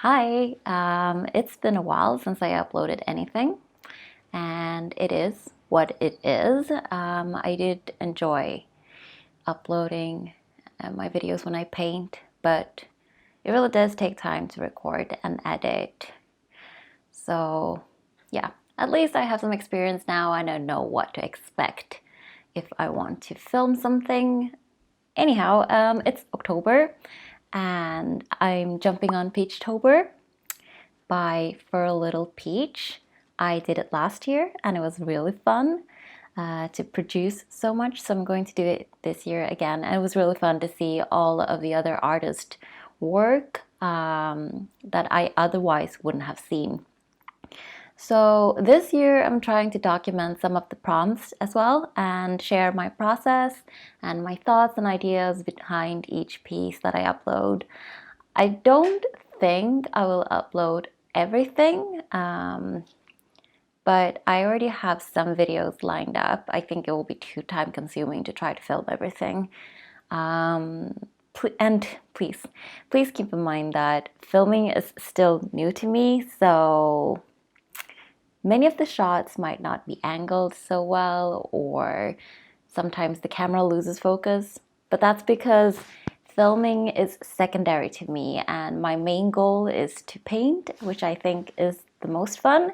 Hi, it's been a while since I uploaded anything, and it is what it is. I did enjoy uploading my videos when I paint, but it really does take time to record and edit. So, yeah, at least I have some experience now and I know what to expect if I want to film something. Anyhow, it's October and I'm jumping on Peachtober by For a Little Peach. I did it last year and it was really fun to produce so much, so I'm going to do it this year again. And it was really fun to see all of the other artists' work that I otherwise wouldn't have seen. So this year I'm trying to document some of the prompts as well and share my process and my thoughts and ideas behind each piece that I upload. I don't think I will upload everything, but I already have some videos lined up. I think it will be too time consuming to try to film everything. And please keep in mind that filming is still new to me, so many of the shots might not be angled so well, or sometimes the camera loses focus, but that's because filming is secondary to me and my main goal is to paint, which I think is the most fun.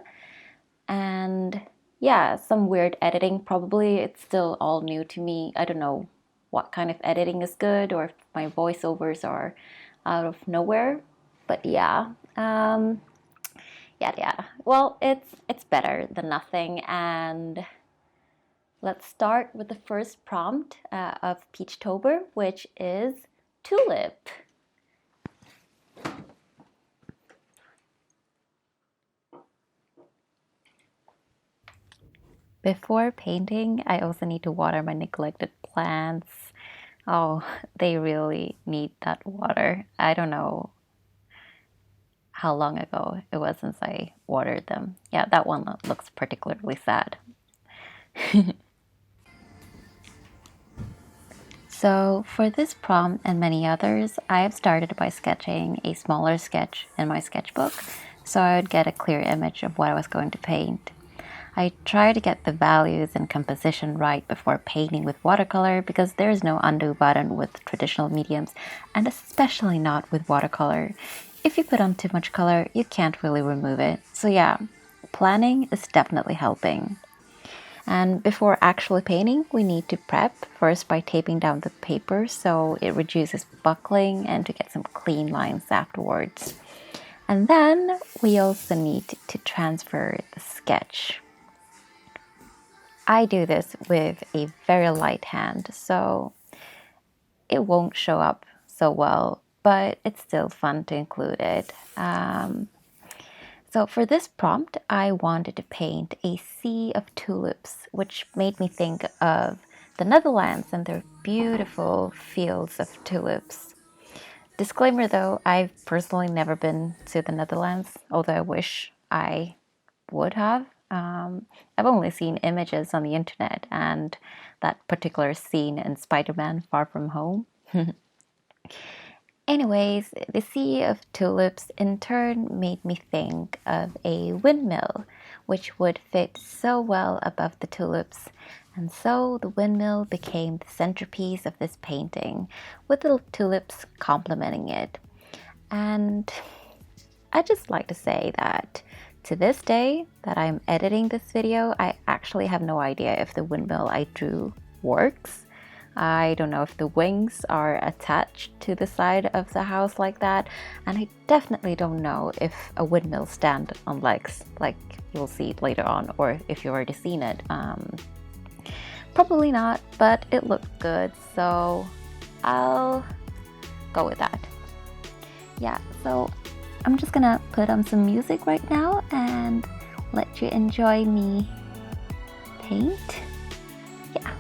And yeah, some weird editing probably. It's still all new to me. I don't know what kind of editing is good or if my voiceovers are out of nowhere. But yeah, yeah. Well, it's better than nothing. And let's start with the first prompt of Peachtober, which is Tulip. Before painting, I also need to water my neglected plants. Oh, they really need that water. I don't know how long ago it was since I watered them. Yeah, that one looks particularly sad. So for this prompt and many others, I have started by sketching a smaller sketch in my sketchbook so I would get a clear image of what I was going to paint. I try to get the values and composition right before painting with watercolor because there is no undo button with traditional mediums, and especially not with watercolor. If you put on too much color, you can't really remove it. So yeah, planning is definitely helping. And before actually painting, we need to prep first by taping down the paper so it reduces buckling and to get some clean lines afterwards. And then we also need to transfer the sketch. I do this with a very light hand, so it won't show up so well, but it's still fun to include it. So for this prompt, I wanted to paint a sea of tulips, which made me think of the Netherlands and their beautiful fields of tulips. Disclaimer though, I've personally never been to the Netherlands, although I wish I would have. I've only seen images on the internet and that particular scene in Spider-Man Far From Home. Anyways, the sea of tulips in turn made me think of a windmill, which would fit so well above the tulips. And so the windmill became the centerpiece of this painting, with the tulips complementing it. And I'd just like to say that to this day that I'm editing this video, I actually have no idea if the windmill I drew works. I don't know if the wings are attached to the side of the house like that, and I definitely don't know if a windmill stand on legs like you'll see later on, or if you've already seen it. Probably not, but it looked good, so I'll go with that. Yeah, so I'm just gonna put on some music right now and let you enjoy me paint. Yeah.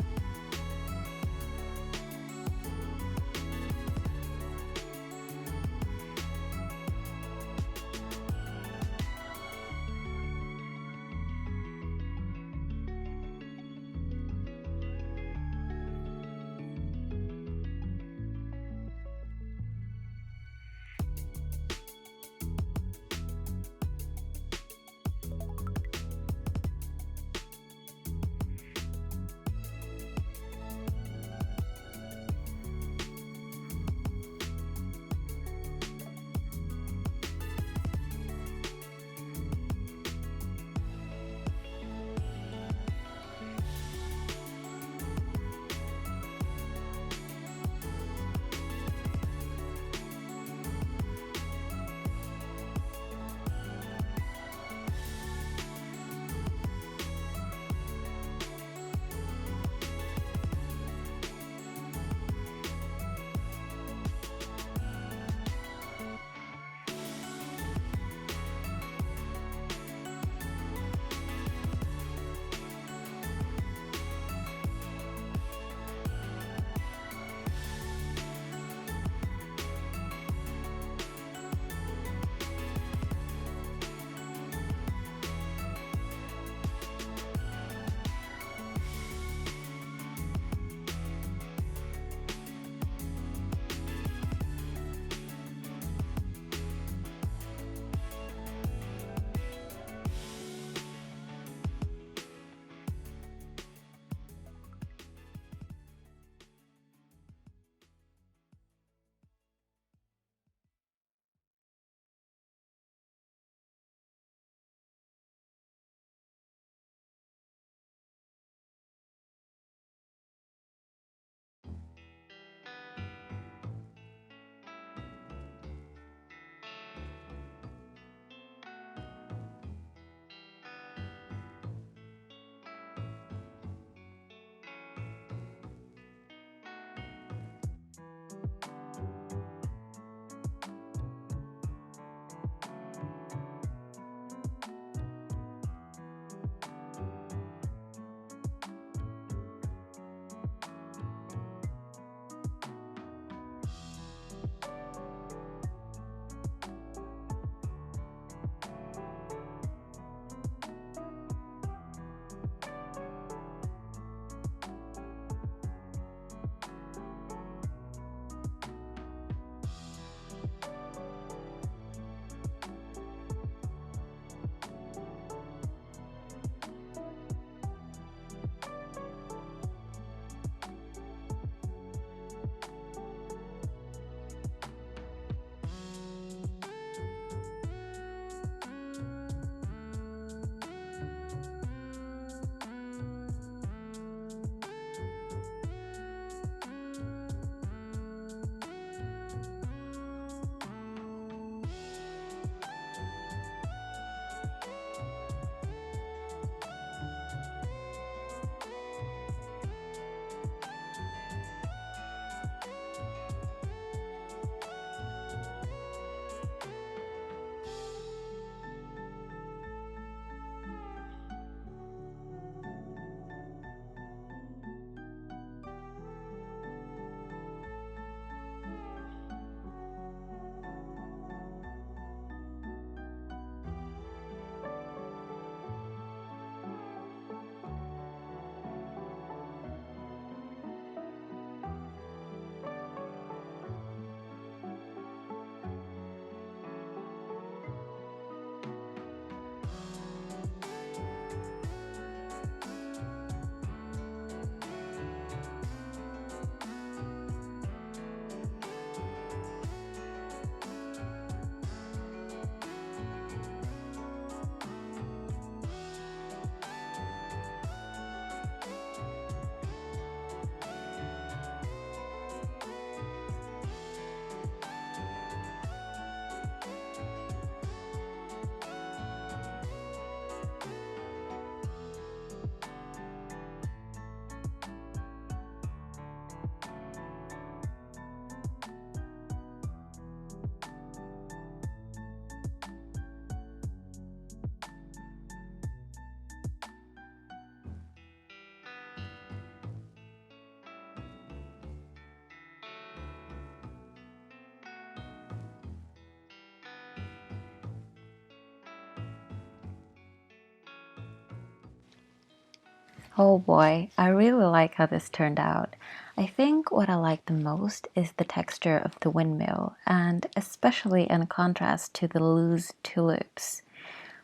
Oh boy, I really like how this turned out. I think what I like the most is the texture of the windmill, and especially in contrast to the loose tulips.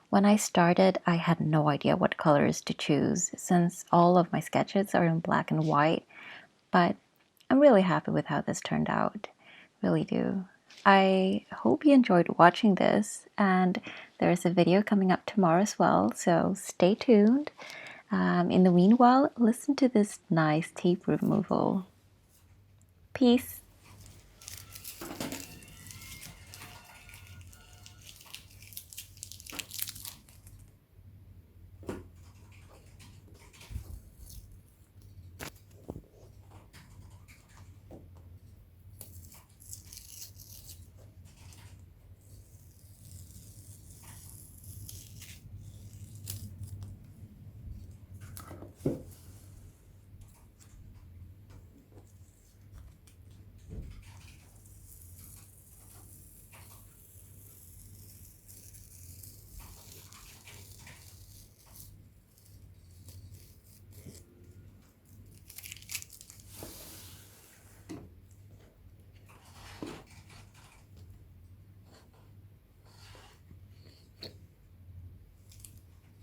When I started, I had no idea what colors to choose since all of my sketches are in black and white, but I'm really happy with how this turned out. Really do. I hope you enjoyed watching this, and there's a video coming up tomorrow as well, so stay tuned. In the meanwhile, listen to this nice tape removal. Peace.